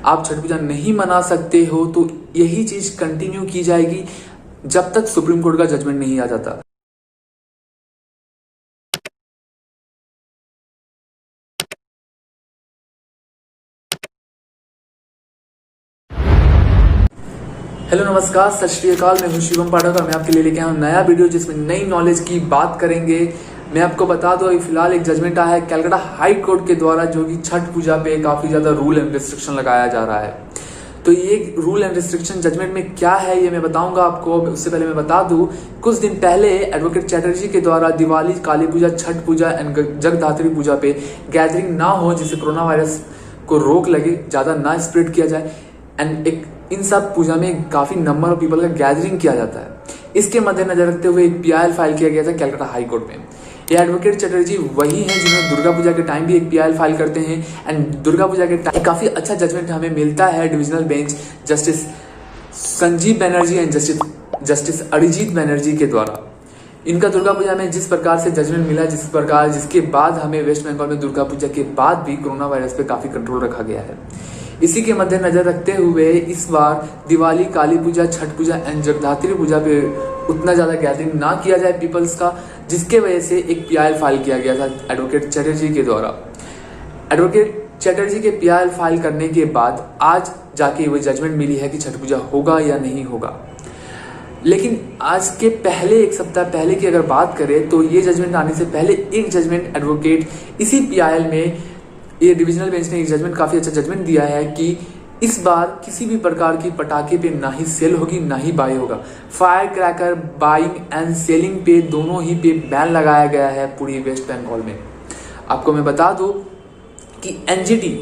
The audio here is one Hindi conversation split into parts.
आप छठ पूजा नहीं मना सकते हो तो यही चीज कंटिन्यू की जाएगी जब तक सुप्रीम कोर्ट का जजमेंट नहीं आ जाता। हेलो नमस्कार, सत श्री अकाल। मैं हूं शिवम पाठक और मैं आपके लिए लेके आया हूं नया वीडियो जिसमें नई नॉलेज की बात करेंगे। मैं आपको बता दूं अभी फिलहाल एक जजमेंट आया है कलकत्ता हाई कोर्ट के द्वारा, जो कि छठ पूजा पे काफी ज्यादा रूल एंड रिस्ट्रिक्शन लगाया जा रहा है। तो ये रूल एंड रिस्ट्रिक्शन जजमेंट में क्या है ये मैं बताऊंगा आपको। उससे पहले मैं बता दूं, कुछ दिन पहले एडवोकेट चैटर्जी के द्वारा दिवाली, काली पूजा, छठ पूजा एंड जगधात्री पूजा पे गैदरिंग ना हो, जिससे कोरोना वायरस को रोक लगे, ज्यादा ना स्प्रेड किया जाए एंड एक इन सब पूजा में काफी नंबर ऑफ पीपल का गैदरिंग किया जाता है। इसके मद्देनजर रखते हुए एक पीआईएल फाइल किया गया था कलकत्ता हाई कोर्ट में। ये एडवोकेट चैटर्जी वही हैं जिन्होंने दुर्गा पूजा के टाइम भी एक पीआईएल फाइल करते हैं एंड दुर्गा पूजा के टाइम काफी अच्छा जजमेंट हमें मिलता है divisional bench justice Sanjeev Banerjee and justice Arijit Banerjee के द्वारा। इनका दुर्गा पूजा में जिस प्रकार से जजमेंट मिला, जिसके बाद हमें वेस्ट बंगाल में दुर्गा पूजा के बाद भी कोरोना वायरस पे काफी कंट्रोल रखा गया है। इसी के मद्देनजर रखते हुए इस बार दिवाली, काली पूजा, छठ पूजा एंड जगधात्री पूजा पे उतना ज्यादा गैदरिंग ना किया जाए पीपल्स का, जिसके वजह से एक पीआईएल फाइल किया गया था एडवोकेट चैटर्जी के द्वारा। एडवोकेट चैटर्जी के पीआईएल फाइल करने के बाद आज जाके वो जजमेंट मिली है कि छठ पूजा होगा या नहीं होगा। लेकिन आज के पहले एक सप्ताह पहले की अगर बात करें तो ये जजमेंट आने से पहले एक जजमेंट एडवोकेट इसी पीआईएल में ये डिविजनल बेंच ने एक जजमेंट, काफी अच्छा जजमेंट दिया है कि इस बार किसी भी प्रकार की पटाखे पे ना ही सेल होगी ना ही बाय होगा। Fire cracker buying and selling पे दोनों ही पे बैन लगाया गया है पूरी वेस्ट बंगाल में। आपको मैं बता दूं कि एनजीटी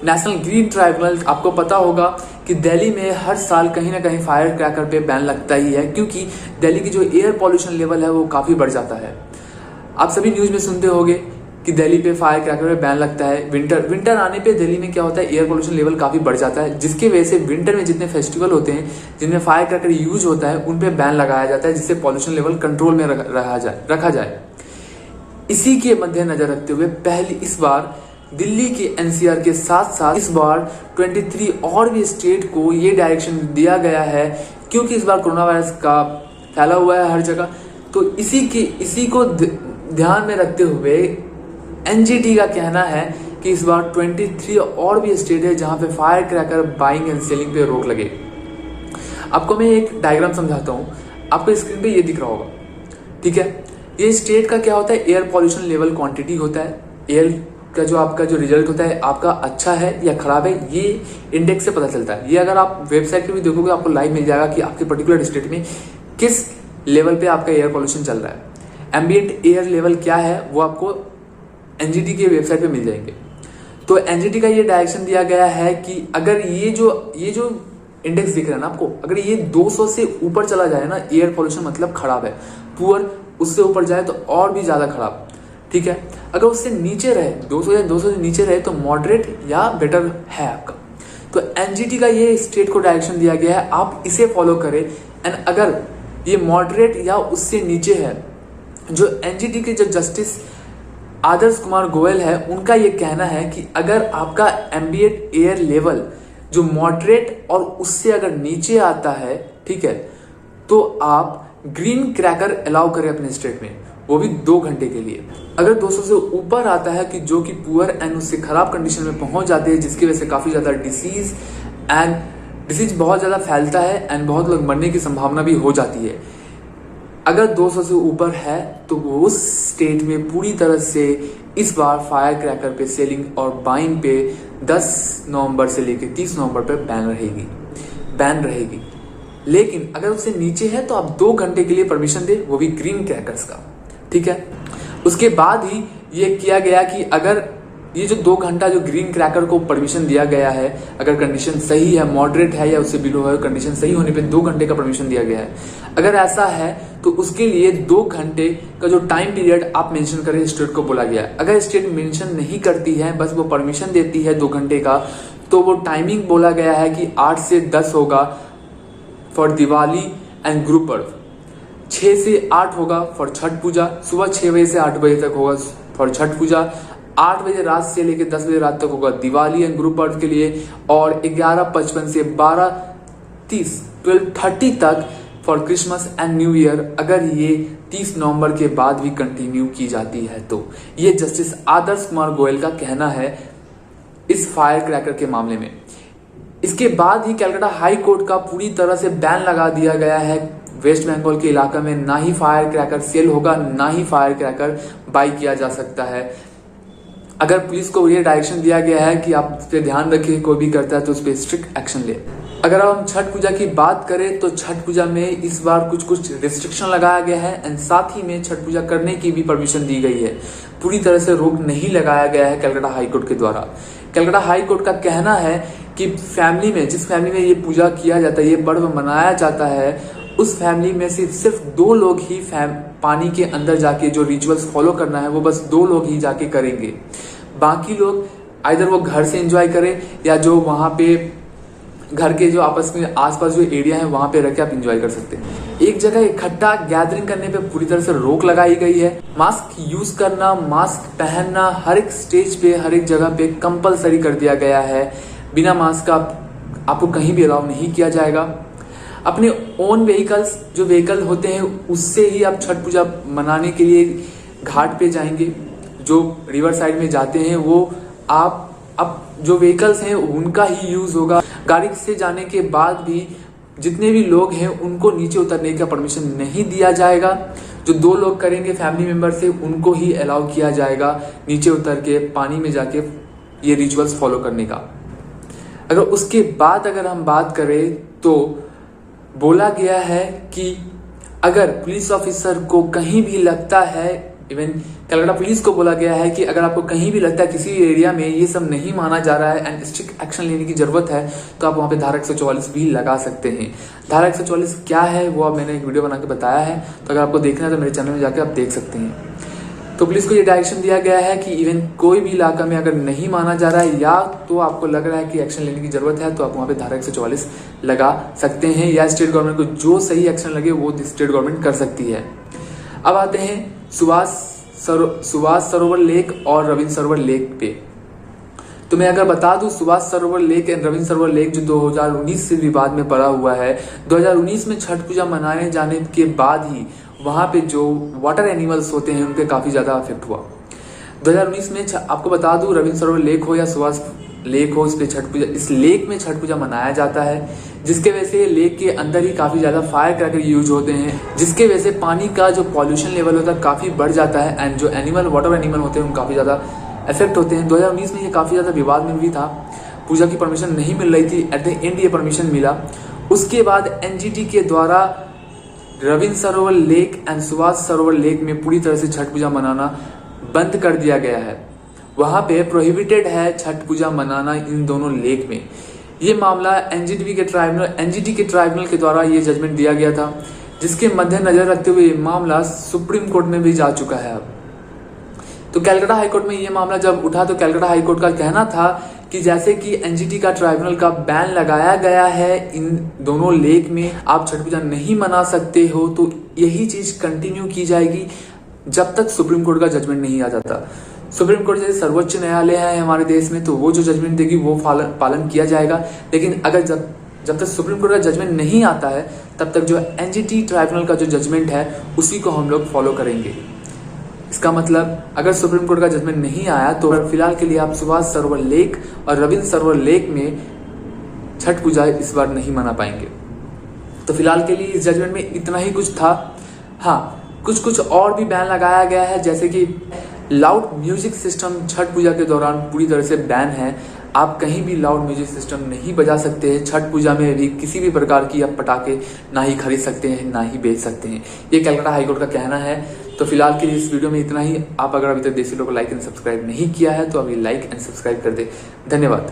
नेशनल ग्रीन ट्राइब्यूनल, आपको पता होगा कि दिल्ली में हर साल कहीं ना कहीं फायर क्रैकर पे बैन लगता ही है, क्योंकि दिल्ली की जो एयर पॉल्यूशन लेवल है वो काफी बढ़ जाता है। आप सभी न्यूज में सुनते होंगे कि दिल्ली पे फायर क्रैकर पे बैन लगता है। विंटर आने पे दिल्ली में क्या होता है, एयर पोल्यूशन लेवल काफी बढ़ जाता है, जिसकी वजह से विंटर में जितने फेस्टिवल होते हैं जिनमें फायर क्रैकर यूज होता है उन पे बैन लगाया जाता है, जिससे पोल्यूशन लेवल कंट्रोल में रखा जाए। इसी के मद्देनजर रखते हुए इस बार दिल्ली के एनसीआर के साथ साथ इस बार 23 और भी स्टेट को ये डायरेक्शन दिया गया है, क्योंकि इस बार कोरोना वायरस का फैला हुआ है हर जगह। तो इसी को ध्यान में रखते हुए एनजीटी का कहना है कि इस बार 23 और भी स्टेट है जहां पे fire cracker buying and selling पे रोक लगे। आपको मैं एक डायग्राम समझाता हूं, आपको स्क्रीन पे ये दिख रहा होगा, ठीक है। ये स्टेट का क्या होता है, एयर पॉल्यूशन लेवल क्वांटिटी होता है। एयर का जो आपका जो रिजल्ट होता है, आपका अच्छा है या खराब है, ये इंडेक्स से पता चलता है। ये अगर आप वेबसाइट पे भी देखोगे आपको लाइव मिल जाएगा कि आपके पर्टिकुलर स्टेट में किस लेवल पे आपका एयर पॉल्यूशन चल रहा है। एम्बिएंट एयर लेवल क्या है वो आपको एनजीटी के वेबसाइट पे मिल जाएंगे। तो एनजीटी का ये डायरेक्शन दिया गया है कि अगर ये जो इंडेक्स दिख रहा है ना आपको, अगर ये 200 से ऊपर चला जाए ना, एयर पॉल्यूशन मतलब खराब है, पुअर, उससे ऊपर जाए तो और भी ज्यादा खराब, ठीक है। अगर उससे नीचे रहे, 200 या 200 से नीचे रहे तो मॉडरेट या बेटर है आपका। तो एनजीटी का ये स्टेट को डायरेक्शन दिया गया है, आप इसे फॉलो करें। एंड अगर ये मॉडरेट या उससे नीचे है, जो एनजीटी के जो जस्टिस आदर्श कुमार गोयल है, उनका ये कहना है कि अगर आपका एम्बिएंट एयर लेवल जो मॉडरेट और उससे अगर नीचे आता है, ठीक है, तो आप ग्रीन क्रैकर अलाउ करें अपने स्टेट में, वो भी 2 घंटे के लिए। अगर 200 से ऊपर आता है कि जो कि पुअर एंड उससे खराब कंडीशन में पहुंच जाते हैं, जिसकी वजह से काफी ज्यादा डिसीज बहुत ज्यादा फैलता है एंड बहुत लोग मरने की संभावना भी हो जाती है। अगर 200 से ऊपर है तो वो उस स्टेट में पूरी तरह से इस बार फायर क्रैकर पे सेलिंग और बाइंग पे 10 नवंबर से लेकर 30 नवंबर पे बैन रहेगी। लेकिन अगर उससे नीचे है तो आप 2 घंटे के लिए परमिशन दे, वो भी ग्रीन क्रैकर्स का, ठीक है। उसके बाद ही ये किया गया कि अगर ये जो 2 घंटा जो ग्रीन क्रैकर को परमिशन दिया गया है, अगर कंडीशन सही है, मॉडरेट है या उससे बिलो है, कंडीशन सही होने पे 2 घंटे का परमिशन दिया गया है। अगर ऐसा है तो उसके लिए 2 घंटे का जो टाइम पीरियड आप मेंशन करें स्टेट को बोला गया है। अगर स्टेट मेंशन नहीं करती है, बस वो परमिशन देती है 2 घंटे का, तो वो टाइमिंग बोला गया है कि 8 से 10 होगा फॉर दिवाली एंड गुरु पर्व, 6 से 8 होगा फॉर छठ पूजा, सुबह 6 बजे से 8 बजे तक होगा फॉर छठ पूजा, 8 बजे रात से लेकर 10 बजे रात तक होगा दिवाली एंड ग्रुप अर्थ के लिए, और 11:55 से 12:30 तक for Christmas and new year, अगर ये 30 नवंबर के बाद भी कंटिन्यू की जाती है तो। ये जस्टिस आदर्श कुमार गोयल का कहना है इस फायर क्रैकर के मामले में। इसके बाद ही कलकत्ता हाई कोर्ट का पूरी तरह से बैन लगा दिया गया है वेस्ट बंगाल के इलाका में। ना ही फायर क्रैकर सेल होगा, ना ही फायर क्रैकर बाई किया जा सकता है। अगर पुलिस को ये डायरेक्शन दिया गया है कि आप इस पे ध्यान रखिए, कोई भी करता है तो उस पर स्ट्रिक्ट एक्शन ले। अगर हम छठ पूजा की बात करें तो छठ पूजा में इस बार कुछ रिस्ट्रिक्शन लगाया गया है एंड साथ ही में छठ पूजा करने की भी परमिशन दी गई है। पूरी तरह से रोक नहीं लगाया गया है कलकत्ता हाई कोर्ट के द्वारा। कलकत्ता हाई कोर्ट का कहना है कि फैमिली में, जिस फैमिली में ये पूजा किया जाता है, ये पर्व मनाया जाता है, उस फैमिली में सिर्फ 2 लोग ही पानी के अंदर जाके जो रिचुअल्स फॉलो करना है वो बस 2 लोग ही जाके करेंगे। बाकी लोग आइदर वो घर से एंजॉय करें या जो वहां पे घर के जो आपस में आसपास जो एरिया है वहां पे रह के आप एंजॉय कर सकते हैं। एक जगह इकट्ठा गैदरिंग करने पे पूरी तरह से रोक लगाई गई है। मास्क यूज करना, मास्क पहनना हर एक स्टेज पे, हर एक जगह पे कंपलसरी कर दिया गया है। बिना मास्क का आपको कहीं भी अलाउ नहीं किया जाएगा। अपने ओन व्हीकल्स, जो व्हीकल होते हैं, उससे ही आप छठ पूजा मनाने के लिए घाट पे जाएंगे। जो रिवर साइड में जाते हैं वो आप अब जो व्हीकल्स हैं उनका ही यूज होगा। गाड़ी से जाने के बाद भी जितने भी लोग हैं उनको नीचे उतरने का परमिशन नहीं दिया जाएगा। जो 2 लोग करेंगे फैमिली मेंबर से, उनको ही अलाउ किया जाएगा नीचे उतर के पानी में जाके ये रिचुअल्स फॉलो करने का। अगर उसके बाद अगर हम बात करें तो बोला गया है कि अगर पुलिस ऑफिसर को कहीं भी लगता है, इवन कलकत्ता पुलिस को बोला गया है कि अगर आपको कहीं भी लगता है किसी एरिया में ये सब नहीं माना जा रहा है एंड स्ट्रिक्ट एक्शन लेने की जरूरत है तो आप वहां पे धारा 144 भी लगा सकते हैं। धारा 144 क्या है वो अब मैंने एक वीडियो बना के बताया है, तो अगर आपको देखना है तो मेरे चैनल में जाकर आप देख सकते हैं। तो पुलिस को ये डायरेक्शन दिया गया है कि इवन कोई भी इलाका में अगर नहीं माना जा रहा है या तो आपको लग रहा है कि एक्शन लेने की जरूरत है तो आप वहां पे धारा 144 लगा सकते हैं, या स्टेट गवर्नमेंट को जो सही एक्शन लगे वो स्टेट गवर्नमेंट कर सकती है। अब आते हैं सुभाष सरोवर लेक और रविंद्र सरोवर लेक पे। तो मैं अगर बता दूं, सुभाष सरोवर lake and Ravindra Sarovar lake जो 2019 से विवाद में पड़ा हुआ है, 2019 में छठ पूजा मनाने जाने के बाद ही वहां पे जो वाटर एनिमल्स होते हैं उनके काफी ज्यादा अफेक्ट हुआ। 2019 में आपको बता दूं, रविंद्र सरोवर लेक हो या सुभाष लेक हो, इस लेक में छठ पूजा मनाया जाता है, जिसके वजह से लेक के अंदर ही काफी ज्यादा फायर क्रैकर यूज होते हैं, जिसके वजह से पानी का जो पॉल्यूशन लेवल होता है काफी बढ़ जाता है एंड जो वाटर एनिमल होते हैं काफी ज्यादा इफेक्ट होते हैं। 2019 में ये काफी ज्यादा विवाद में भी था, पूजा की परमिशन नहीं मिल रही थी, एट द एंड ये परमिशन मिला। उसके बाद एनजीटी के द्वारा रविंद्र सरोवर lake and Subhash Sarovar lake में पूरी तरह से छठ पूजा मनाना बंद कर दिया गया है। वहां पे प्रोहिबिटेड है छठ पूजा मनाना इन दोनों लेक में। ये मामला एनजीटी के ट्राइब्यूनल के द्वारा ये जजमेंट दिया गया था, जिसके मद्देनजर रखते हुए ये मामला सुप्रीम कोर्ट में भी जा चुका है अब। तो कलकत्ता हाईकोर्ट में ये मामला जब उठा तो कलकत्ता हाईकोर्ट का कहना था कि जैसे कि एनजीटी का ट्राइब्यूनल का बैन लगाया गया है इन दोनों लेक में, आप छठ पूजा नहीं मना सकते हो, तो यही चीज कंटिन्यू की जाएगी जब तक सुप्रीम कोर्ट का जजमेंट नहीं आ जाता। सुप्रीम कोर्ट जैसे सर्वोच्च न्यायालय है हमारे देश में, तो वो जो जजमेंट देगी वो पालन किया जाएगा। लेकिन अगर जब तक सुप्रीम कोर्ट का जजमेंट नहीं आता है तब तक जो एनजीटी ट्राइब्यूनल का जो जजमेंट है उसी को हम लोग फॉलो करेंगे। इसका मतलब अगर सुप्रीम कोर्ट का जजमेंट नहीं आया तो फिलहाल के लिए आप सुभाष सरोवर लेक और रविंद्र सरोवर लेक में छठ पूजा इस बार नहीं मना पाएंगे। तो फिलहाल के लिए इस जजमेंट में इतना ही कुछ था। हाँ, कुछ और भी बैन लगाया गया है, जैसे कि लाउड म्यूजिक सिस्टम छठ पूजा के दौरान पूरी तरह से बैन है। आप कहीं भी लाउड म्यूजिक सिस्टम नहीं बजा सकते हैं। छठ पूजा में भी किसी भी प्रकार की आप पटाखे ना ही खरीद सकते हैं ना ही बेच सकते हैं, ये कलकत्ता हाईकोर्ट का कहना है। तो फिलहाल के लिए इस वीडियो में इतना ही। आप अगर अभी तक देसी लोग को लाइक एंड सब्सक्राइब नहीं किया है तो अभी लाइक एंड सब्सक्राइब कर दे। धन्यवाद।